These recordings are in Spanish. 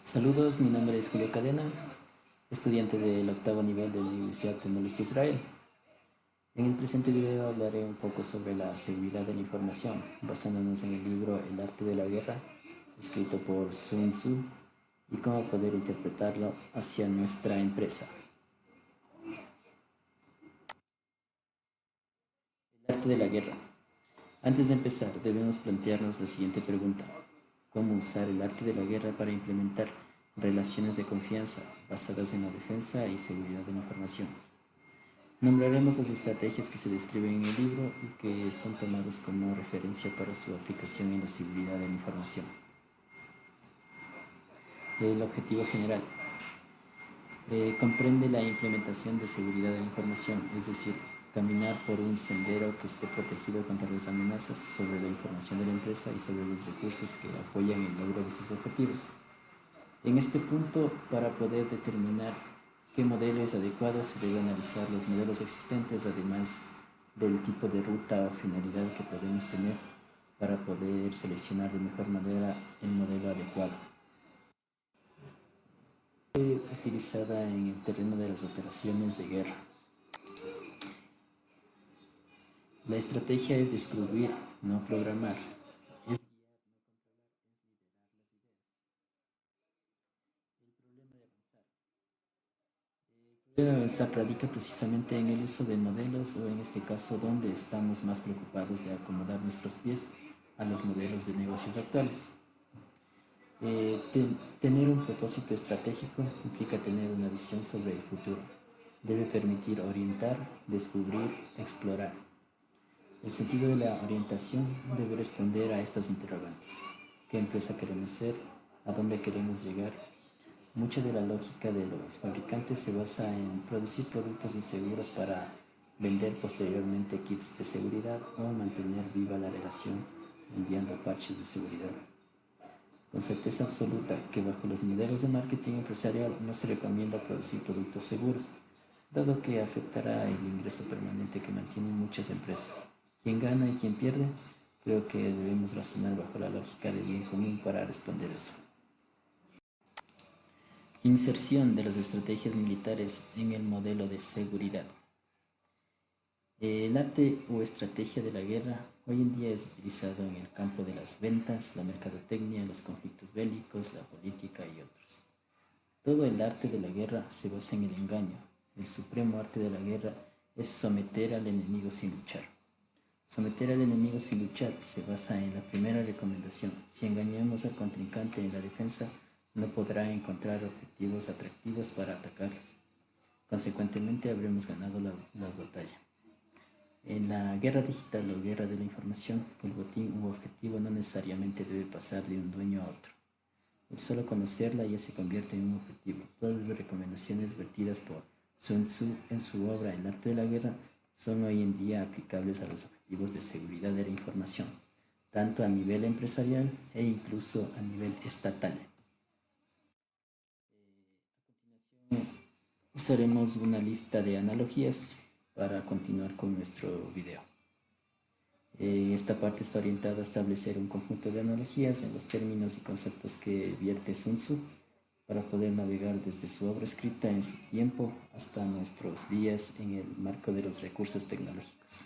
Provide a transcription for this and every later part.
Saludos, mi nombre es Julio Cadena, estudiante del octavo nivel de la Universidad Tecnológica Israel. En el presente video hablaré un poco sobre la seguridad de la información, basándonos en el libro El arte de la guerra, escrito por Sun Tzu, y cómo poder interpretarlo hacia nuestra empresa. El arte de la guerra. Antes de empezar, debemos plantearnos la siguiente pregunta. ¿Cómo usar el arte de la guerra para implementar relaciones de confianza basadas en la defensa y seguridad de la información? Nombraremos las estrategias que se describen en el libro y que son tomadas como referencia para su aplicación en la seguridad de la información. El objetivo general comprende la implementación de seguridad de la información, es decir, caminar por un sendero que esté protegido contra las amenazas sobre la información de la empresa y sobre los recursos que apoyan el logro de sus objetivos. En este punto, para poder determinar qué modelo es adecuado, se debe analizar los modelos existentes, además del tipo de ruta o finalidad que podemos tener para poder seleccionar de mejor manera el modelo adecuado. Utilizada en el terreno de las operaciones de guerra. La estrategia es descubrir, no programar. Es avanzar radica precisamente en el uso de modelos o en este caso donde estamos más preocupados de acomodar nuestros pies a los modelos de negocios actuales. Tener un propósito estratégico implica tener una visión sobre el futuro. Debe permitir orientar, descubrir, explorar. El sentido de la orientación debe responder a estas interrogantes. ¿Qué empresa queremos ser? ¿A dónde queremos llegar? Mucha de la lógica de los fabricantes se basa en producir productos inseguros para vender posteriormente kits de seguridad o mantener viva la relación enviando parches de seguridad. Con certeza absoluta que bajo los modelos de marketing empresarial no se recomienda producir productos seguros, dado que afectará el ingreso permanente que mantienen muchas empresas. ¿Quién gana y quién pierde? Creo que debemos razonar bajo la lógica del bien común para responder eso. Inserción de las estrategias militares en el modelo de seguridad. El arte o estrategia de la guerra hoy en día es utilizado en el campo de las ventas, la mercadotecnia, los conflictos bélicos, la política y otros. Todo el arte de la guerra se basa en el engaño. El supremo arte de la guerra es someter al enemigo sin luchar. Someter al enemigo sin luchar se basa en la primera recomendación. Si engañamos al contrincante en la defensa, no podrá encontrar objetivos atractivos para atacarlos. Consecuentemente, habremos ganado la batalla. En la guerra digital o guerra de la información, el botín u objetivo no necesariamente debe pasar de un dueño a otro. El solo conocerla ya se convierte en un objetivo. Todas las recomendaciones vertidas por Sun Tzu en su obra El arte de la guerra son hoy en día aplicables a los objetivos de seguridad de la información, tanto a nivel empresarial e incluso a nivel estatal. Usaremos una lista de analogías para continuar con nuestro video. Esta parte está orientada a establecer un conjunto de analogías en los términos y conceptos que vierte Sun Tzu para poder navegar desde su obra escrita en su tiempo hasta nuestros días en el marco de los recursos tecnológicos.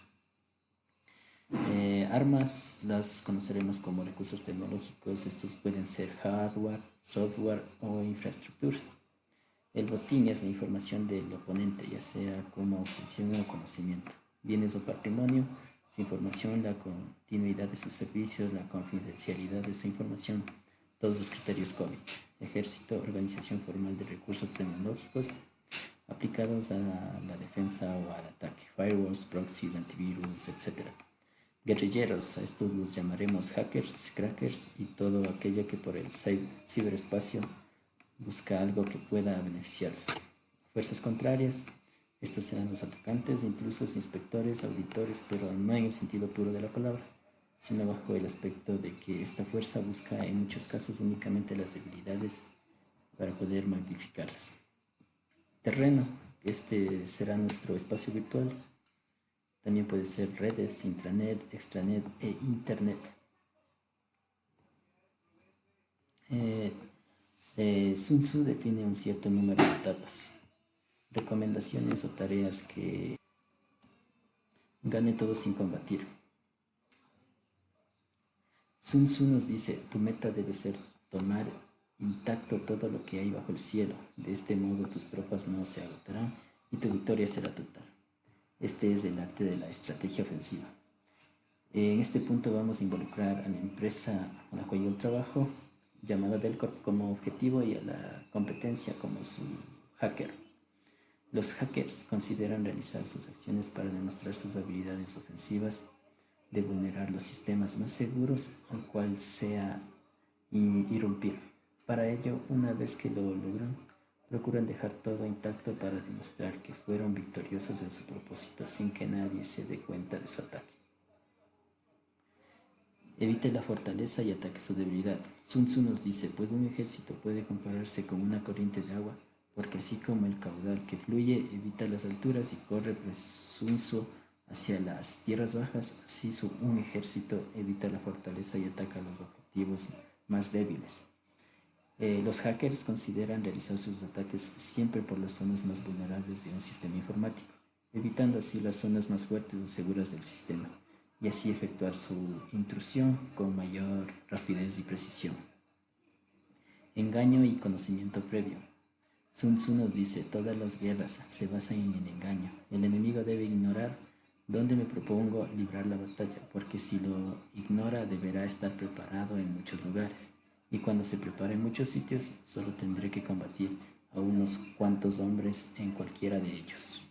Armas las conoceremos como recursos tecnológicos. Estos pueden ser hardware, software o infraestructuras. El botín es la información del oponente, ya sea como obtención o conocimiento, bienes o patrimonio, su información, la continuidad de sus servicios, la confidencialidad de su información, todos los criterios COVID. Ejército, organización formal de recursos tecnológicos aplicados a la defensa o al ataque, firewalls, proxies, antivirus, etc. Guerrilleros, a estos los llamaremos hackers, crackers y todo aquello que por el ciberespacio busca algo que pueda beneficiarlos. Fuerzas contrarias, estos serán los atacantes, intrusos, inspectores, auditores, pero no en el sentido puro de la palabra, sino bajo el aspecto de que esta fuerza busca en muchos casos únicamente las debilidades para poder magnificarlas. Terreno, este será nuestro espacio virtual. También puede ser redes, intranet, extranet e internet. Sun Tzu define un cierto número de etapas, recomendaciones o tareas que gane todo sin combatir. Sun Tzu nos dice, tu meta debe ser tomar intacto todo lo que hay bajo el cielo. De este modo tus tropas no se agotarán y tu victoria será total. Este es el arte de la estrategia ofensiva. En este punto vamos a involucrar a la empresa a la cual yo trabajo, llamada Delcorp, como objetivo y a la competencia como su hacker. Los hackers consideran realizar sus acciones para demostrar sus habilidades ofensivas de vulnerar los sistemas más seguros al cual sea irrumpir. Para ello, una vez que lo logran, procuran dejar todo intacto para demostrar que fueron victoriosos en su propósito sin que nadie se dé cuenta de su ataque. Evite la fortaleza y ataque su debilidad. Sun Tzu nos dice, pues un ejército puede compararse con una corriente de agua, porque así como el caudal que fluye evita las alturas y corre presuncio hacia las tierras bajas, así un ejército evita la fortaleza y ataca los objetivos más débiles. Los hackers consideran realizar sus ataques siempre por las zonas más vulnerables de un sistema informático, evitando así las zonas más fuertes o seguras del sistema, y así efectuar su intrusión con mayor rapidez y precisión. Engaño y conocimiento previo. Sun Tzu nos dice, todas las guerras se basan en el engaño. El enemigo debe ignorar dónde me propongo librar la batalla, porque si lo ignora deberá estar preparado en muchos lugares. Y cuando se prepare en muchos sitios, solo tendré que combatir a unos cuantos hombres en cualquiera de ellos.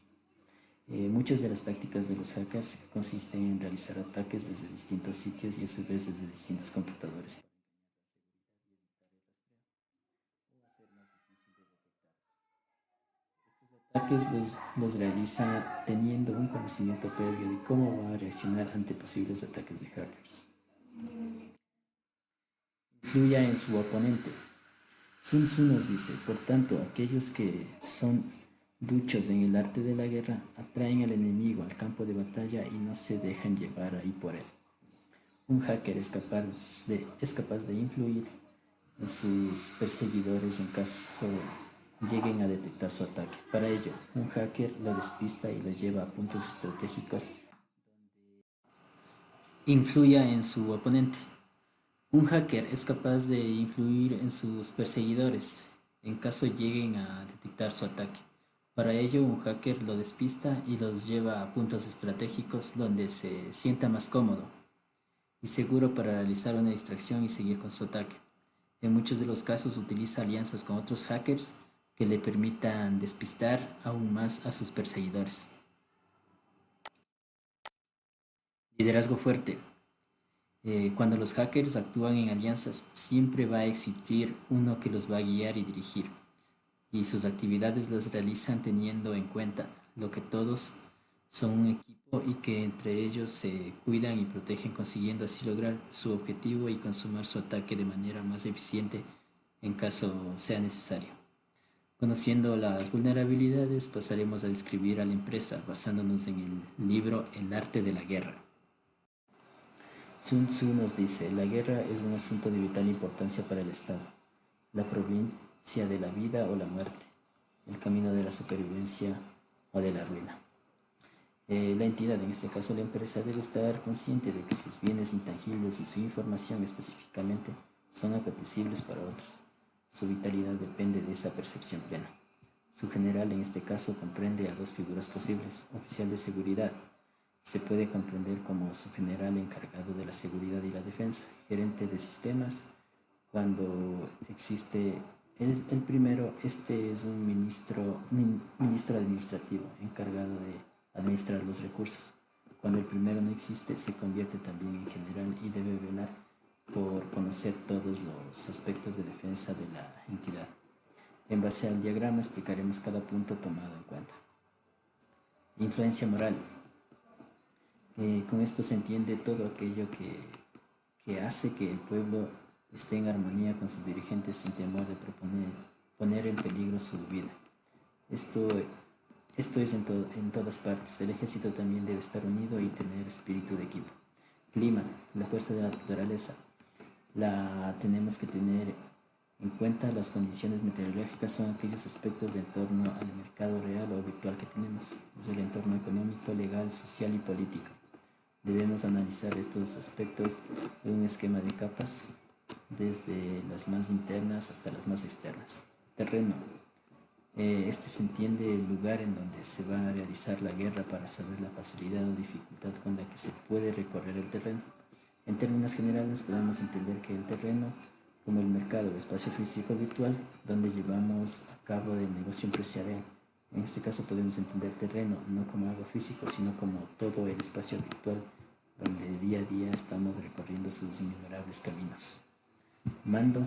Muchas de las tácticas de los hackers consisten en realizar ataques desde distintos sitios y a su vez desde distintos computadores. Ataques los realiza teniendo un conocimiento previo de cómo va a reaccionar ante posibles ataques de hackers. Influya en su oponente. Sun Tzu nos dice, por tanto, aquellos que son duchos en el arte de la guerra atraen al enemigo al campo de batalla y no se dejan llevar ahí por él. Un hacker es capaz de influir en sus perseguidores en caso lleguen a detectar su ataque. Para ello, un hacker lo despista y lo lleva a puntos estratégicos influya en su oponente. Un hacker es capaz de influir en sus perseguidores en caso lleguen a detectar su ataque. Para ello, un hacker lo despista y los lleva a puntos estratégicos donde se sienta más cómodo y seguro para realizar una distracción y seguir con su ataque. En muchos de los casos utiliza alianzas con otros hackers que le permitan despistar aún más a sus perseguidores. Liderazgo fuerte. Cuando los hackers actúan en alianzas, siempre va a existir uno que los va a guiar y dirigir, y sus actividades las realizan teniendo en cuenta lo que todos son un equipo y que entre ellos se cuidan y protegen, consiguiendo así lograr su objetivo y consumar su ataque de manera más eficiente en caso sea necesario. Conociendo las vulnerabilidades, pasaremos a describir a la empresa basándonos en el libro El arte de la guerra. Sun Tzu nos dice, la guerra es un asunto de vital importancia para el Estado, la provincia de la vida o la muerte, el camino de la supervivencia o de la ruina. La entidad, en este caso la empresa, debe estar consciente de que sus bienes intangibles y su información específicamente son apetecibles para otros. Su vitalidad depende de esa percepción plena. Su general en este caso comprende a dos figuras posibles, oficial de seguridad. Se puede comprender como subgeneral encargado de la seguridad y la defensa, gerente de sistemas. Cuando existe el primero, este es un ministro administrativo encargado de administrar los recursos. Cuando el primero no existe, se convierte también en general y debe velar por conocer todos los aspectos de defensa de la entidad. En base al diagrama explicaremos cada punto tomado en cuenta. Influencia moral. Con esto se entiende todo aquello que hace que el pueblo esté en armonía con sus dirigentes sin temor de poner en peligro su vida. Esto es en todas partes. El ejército también debe estar unido y tener espíritu de equipo. Clima, la fuerza de la naturaleza, la tenemos que tener en cuenta las condiciones meteorológicas son aquellos aspectos de entorno al mercado real o virtual que tenemos, es el entorno económico, legal, social y político. Debemos analizar estos aspectos en un esquema de capas, desde las más internas hasta las más externas. Terreno. Este se entiende el lugar en donde se va a realizar la guerra para saber la facilidad o dificultad con la que se puede recorrer el terreno. En términos generales podemos entender que el terreno como el mercado o espacio físico virtual donde llevamos a cabo el negocio empresarial. En este caso podemos entender terreno no como algo físico, sino como todo el espacio virtual donde día a día estamos recorriendo sus innumerables caminos. Mando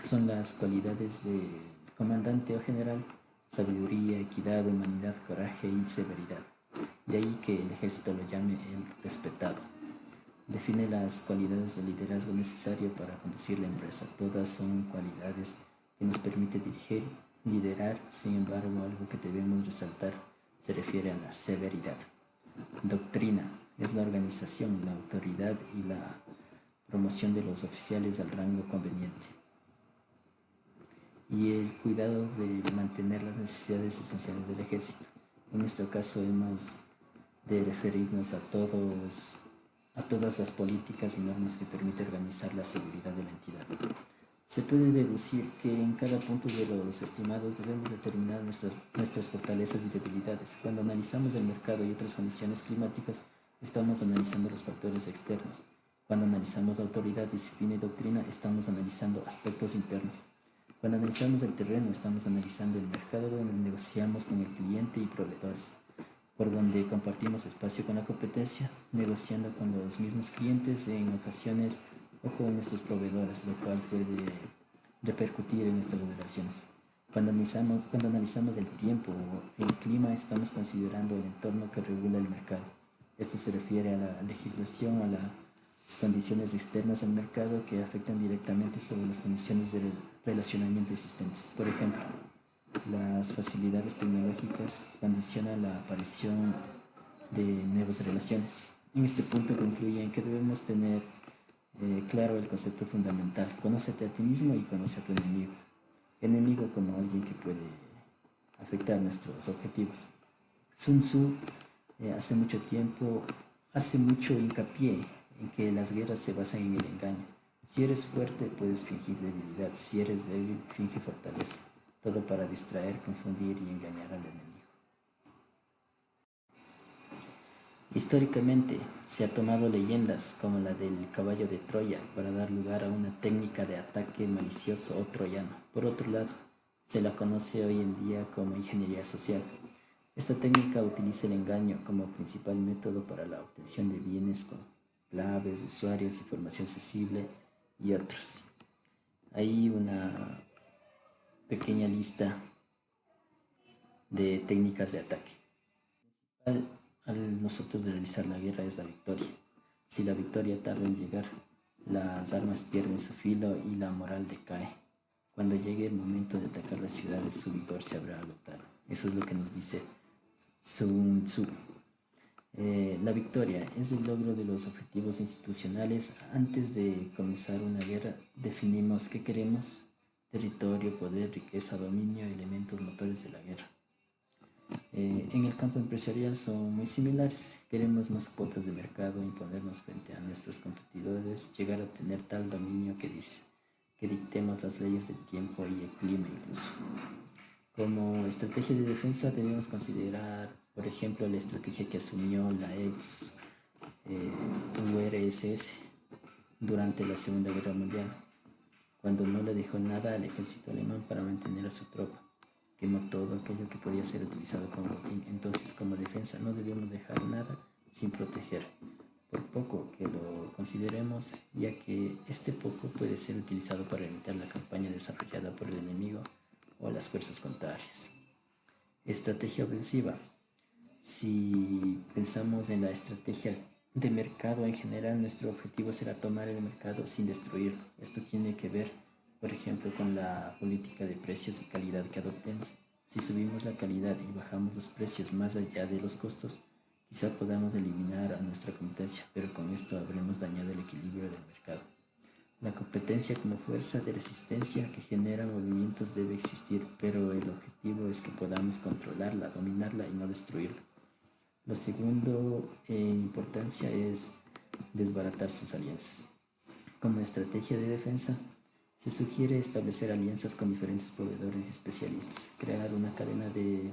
son las cualidades del comandante o general: sabiduría, equidad, humanidad, coraje y severidad. De ahí que el ejército lo llame el respetado. Define las cualidades de liderazgo necesario para conducir la empresa. Todas son cualidades que nos permiten dirigir, liderar. Sin embargo, algo que debemos resaltar se refiere a la severidad. Doctrina es la organización, la autoridad y la promoción de los oficiales al rango conveniente, y el cuidado de mantener las necesidades esenciales del ejército. En este caso hemos de referirnos a todas las políticas y normas que permiten organizar la seguridad de la entidad. Se puede deducir que en cada punto de los estimados debemos determinar nuestras fortalezas y debilidades. Cuando analizamos el mercado y otras condiciones climáticas, estamos analizando los factores externos. Cuando analizamos la autoridad, disciplina y doctrina, estamos analizando aspectos internos. Cuando analizamos el terreno, estamos analizando el mercado donde negociamos con el cliente y proveedores, por donde compartimos espacio con la competencia, negociando con los mismos clientes en ocasiones o con nuestros proveedores, lo cual puede repercutir en nuestras relaciones. Cuando analizamos el tiempo o el clima, estamos considerando el entorno que regula el mercado. Esto se refiere a la legislación, a las condiciones externas al mercado que afectan directamente sobre las condiciones de relacionamiento existentes. Por ejemplo, las facilidades tecnológicas condicionan la aparición de nuevas relaciones. En este punto concluyen que debemos tener claro el concepto fundamental: conócete a ti mismo y conoce a tu enemigo. Enemigo como alguien que puede afectar nuestros objetivos. Sun Tzu hace mucho hincapié en que las guerras se basan en el engaño. Si eres fuerte, puedes fingir debilidad; si eres débil, finge fortaleza. Todo para distraer, confundir y engañar al enemigo. Históricamente, se ha tomado leyendas como la del caballo de Troya para dar lugar a una técnica de ataque malicioso o troyano. Por otro lado, se la conoce hoy en día como ingeniería social. Esta técnica utiliza el engaño como principal método para la obtención de bienes con claves, usuarios, información sensible y otros. Hay una pequeña lista de técnicas de ataque. Al nosotros realizar la guerra es la victoria. Si la victoria tarda en llegar, las armas pierden su filo y la moral decae. Cuando llegue el momento de atacar las ciudades, su vigor se habrá agotado. Eso es lo que nos dice Sun Tzu. La victoria es el logro de los objetivos institucionales. Antes de comenzar una guerra, definimos qué queremos: territorio, poder, riqueza, dominio, elementos motores de la guerra. En el campo empresarial son muy similares. Queremos más cuotas de mercado, imponernos frente a nuestros competidores, llegar a tener tal dominio que dictemos las leyes del tiempo y el clima incluso. Como estrategia de defensa debemos considerar, por ejemplo, la estrategia que asumió la ex URSS durante la Segunda Guerra Mundial, cuando no le dejó nada al ejército alemán para mantener a su tropa. Quemó todo aquello que podía ser utilizado como botín. Entonces, como defensa, no debemos dejar nada sin proteger, por poco que lo consideremos, ya que este poco puede ser utilizado para evitar la campaña desarrollada por el enemigo o las fuerzas contrarias. Estrategia ofensiva. Si pensamos en la estrategia de mercado en general, nuestro objetivo será tomar el mercado sin destruirlo. Esto tiene que ver, por ejemplo, con la política de precios y calidad que adoptemos. Si subimos la calidad y bajamos los precios más allá de los costos, quizá podamos eliminar a nuestra competencia, pero con esto habremos dañado el equilibrio del mercado. La competencia como fuerza de resistencia que genera movimientos debe existir, pero el objetivo es que podamos controlarla, dominarla y no destruirla. Lo segundo en importancia es desbaratar sus alianzas. Como estrategia de defensa, se sugiere establecer alianzas con diferentes proveedores y especialistas, crear una cadena de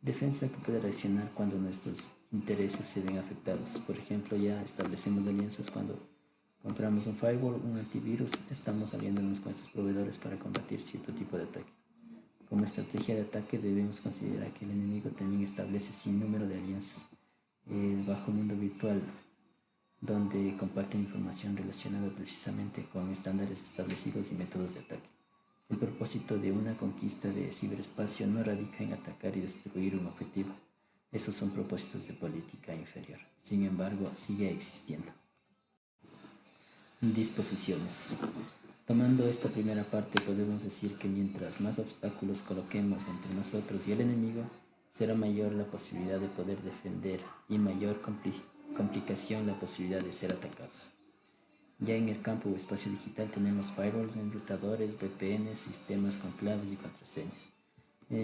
defensa que pueda reaccionar cuando nuestros intereses se ven afectados. Por ejemplo, ya establecemos alianzas cuando compramos un firewall, un antivirus, estamos aliándonos con estos proveedores para combatir cierto tipo de ataque. Como estrategia de ataque debemos considerar que el enemigo también establece sin número de alianzas. El bajo mundo virtual, donde comparten información relacionada precisamente con estándares establecidos y métodos de ataque. El propósito de una conquista de ciberespacio no radica en atacar y destruir un objetivo. Esos son propósitos de política inferior. Sin embargo, sigue existiendo. Disposiciones. Tomando esta primera parte, podemos decir que mientras más obstáculos coloquemos entre nosotros y el enemigo, será mayor la posibilidad de poder defender y mayor complicación la posibilidad de ser atacados. Ya en el campo o espacio digital tenemos firewalls, enrutadores, VPNs, sistemas con claves y contraseñas.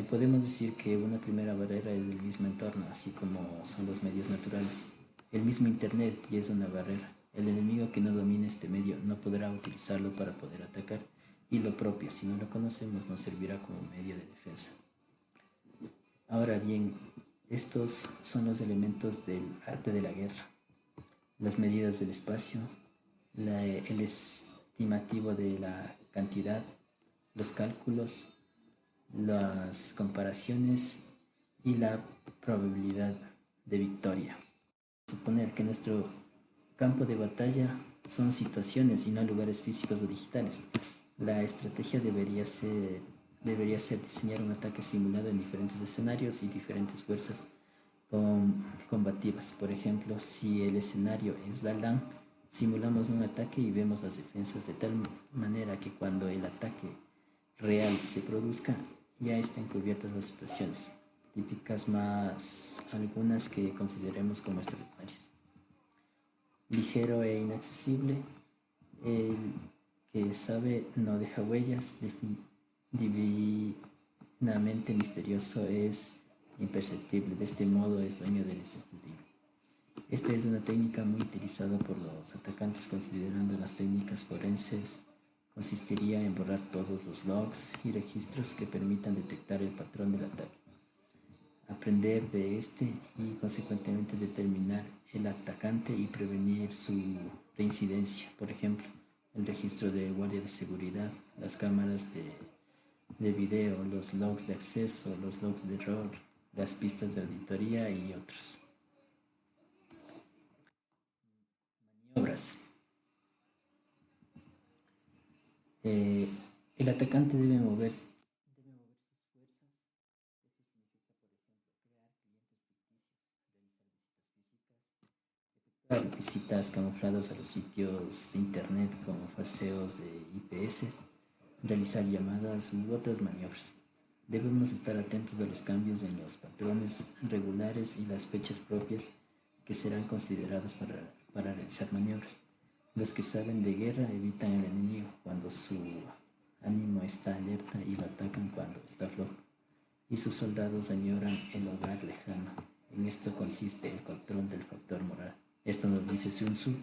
Podemos decir que una primera barrera es el mismo entorno, así como son los medios naturales. El mismo Internet ya es una barrera. El enemigo que no domine este medio no podrá utilizarlo para poder atacar, y lo propio, si no lo conocemos, nos servirá como medio de defensa. Ahora bien, estos son los elementos del arte de la guerra: las medidas del espacio, el estimativo de la cantidad, los cálculos, las comparaciones y la probabilidad de victoria. Suponer que nuestro campo de batalla son situaciones y no lugares físicos o digitales. La estrategia debería ser diseñar un ataque simulado en diferentes escenarios y diferentes fuerzas combativas. Por ejemplo, si el escenario es la LAN, simulamos un ataque y vemos las defensas de tal manera que cuando el ataque real se produzca, ya estén cubiertas las situaciones típicas, más algunas que consideremos como extraordinarias. Ligero e inaccesible, el que sabe no deja huellas, divinamente misterioso es imperceptible, de este modo es dueño del incertidumbre. Esta es una técnica muy utilizada por los atacantes, considerando las técnicas forenses. Consistiría en borrar todos los logs y registros que permitan detectar el patrón del ataque, aprender de este y consecuentemente determinar el atacante y prevenir su reincidencia. Por ejemplo, el registro de guardia de seguridad, las cámaras de video, los logs de acceso, los logs de error, las pistas de auditoría y otros. Maniobras. El atacante debe mover sus fuerzas. Esto significa, por ejemplo, crear clientes ficticios, realizar visitas camufladas a los sitios de internet como falseos de IPS, realizar llamadas u otras maniobras. Debemos estar atentos a los cambios en los patrones regulares y las fechas propias que serán consideradas para realizar maniobras. Los que saben de guerra evitan al enemigo cuando su ánimo está alerta y lo atacan cuando está flojo, y sus soldados añoran el hogar lejano. En esto consiste el control del factor moral. Esto nos dice Sun Tzu.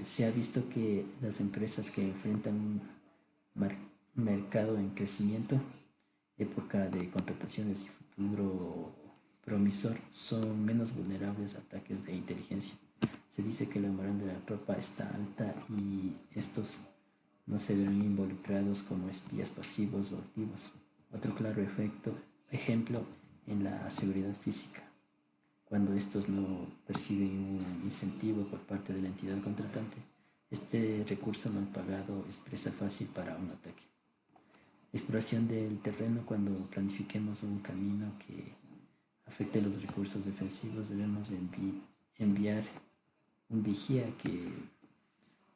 Se ha visto que las empresas que enfrentan un mercado en crecimiento, época de contrataciones y futuro promisor, son menos vulnerables a ataques de inteligencia. Se dice que la moral de la tropa está alta y estos no se verán involucrados como espías pasivos o activos. Otro claro ejemplo en la seguridad física, cuando estos no perciben un incentivo por parte de la entidad contratante, este recurso mal pagado es presa fácil para un ataque. Exploración del terreno. Cuando planifiquemos un camino que afecte los recursos defensivos, debemos enviar un vigía que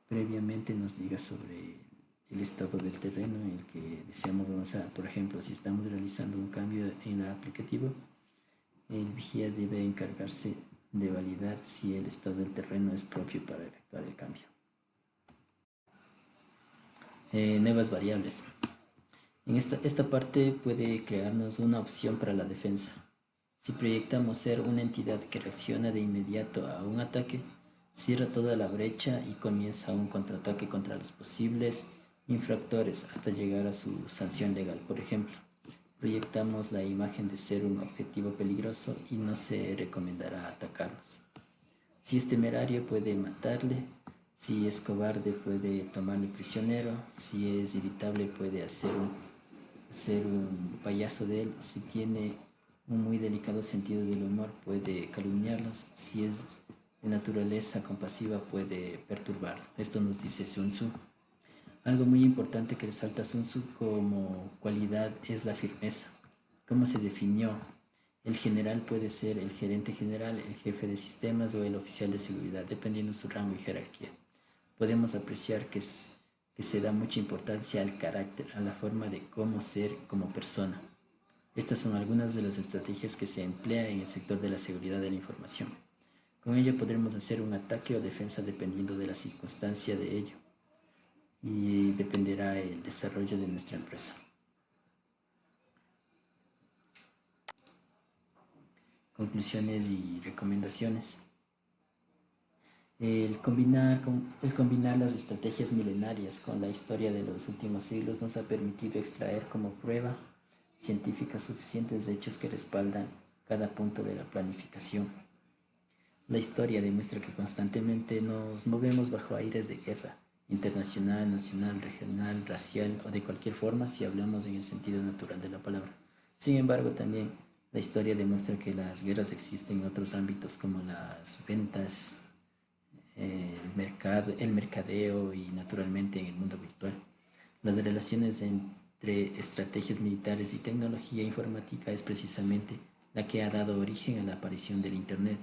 previamente nos diga sobre el estado del terreno en el que deseamos avanzar. Por ejemplo, si estamos realizando un cambio en el aplicativo, el vigía debe encargarse de validar si el estado del terreno es propio para efectuar el cambio. nuevas variables. En esta parte puede crearnos una opción para la defensa. Si proyectamos ser una entidad que reacciona de inmediato a un ataque, cierra toda la brecha y comienza un contraataque contra los posibles infractores hasta llegar a su sanción legal. Por ejemplo, proyectamos la imagen de ser un objetivo peligroso y no se recomendará atacarnos. Si es temerario puede matarle, si es cobarde puede tomarle prisionero, si es irritable puede hacer un payaso de él, si tiene un muy delicado sentido del humor puede calumniarlos, si es de naturaleza compasiva puede perturbarlo. Esto nos dice Sun Tzu. Algo muy importante que resalta Sun Tzu como cualidad es la firmeza. ¿Cómo se definió? El general puede ser el gerente general, el jefe de sistemas o el oficial de seguridad, dependiendo de su rango y jerarquía. Podemos apreciar que se da mucha importancia al carácter, a la forma de cómo ser como persona. Estas son algunas de las estrategias que se emplean en el sector de la seguridad de la información. Con ello podremos hacer un ataque o defensa dependiendo de la circunstancia de ello y dependerá el desarrollo de nuestra empresa. Conclusiones y recomendaciones. El combinar las estrategias milenarias con la historia de los últimos siglos nos ha permitido extraer como prueba científica suficientes hechos que respaldan cada punto de la planificación. La historia demuestra que constantemente nos movemos bajo aires de guerra, internacional, nacional, regional, racial o de cualquier forma si hablamos en el sentido natural de la palabra. Sin embargo, también la historia demuestra que las guerras existen en otros ámbitos como las ventas, el mercadeo y naturalmente en el mundo virtual. Las relaciones entre estrategias militares y tecnología informática es precisamente la que ha dado origen a la aparición del Internet.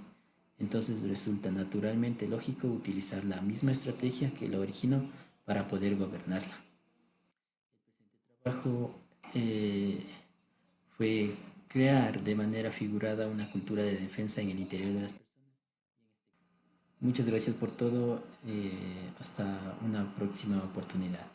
Entonces resulta naturalmente lógico utilizar la misma estrategia que la originó para poder gobernarla. El trabajo fue crear de manera figurada una cultura de defensa en el interior de las personas. Muchas gracias por todo. Hasta una próxima oportunidad.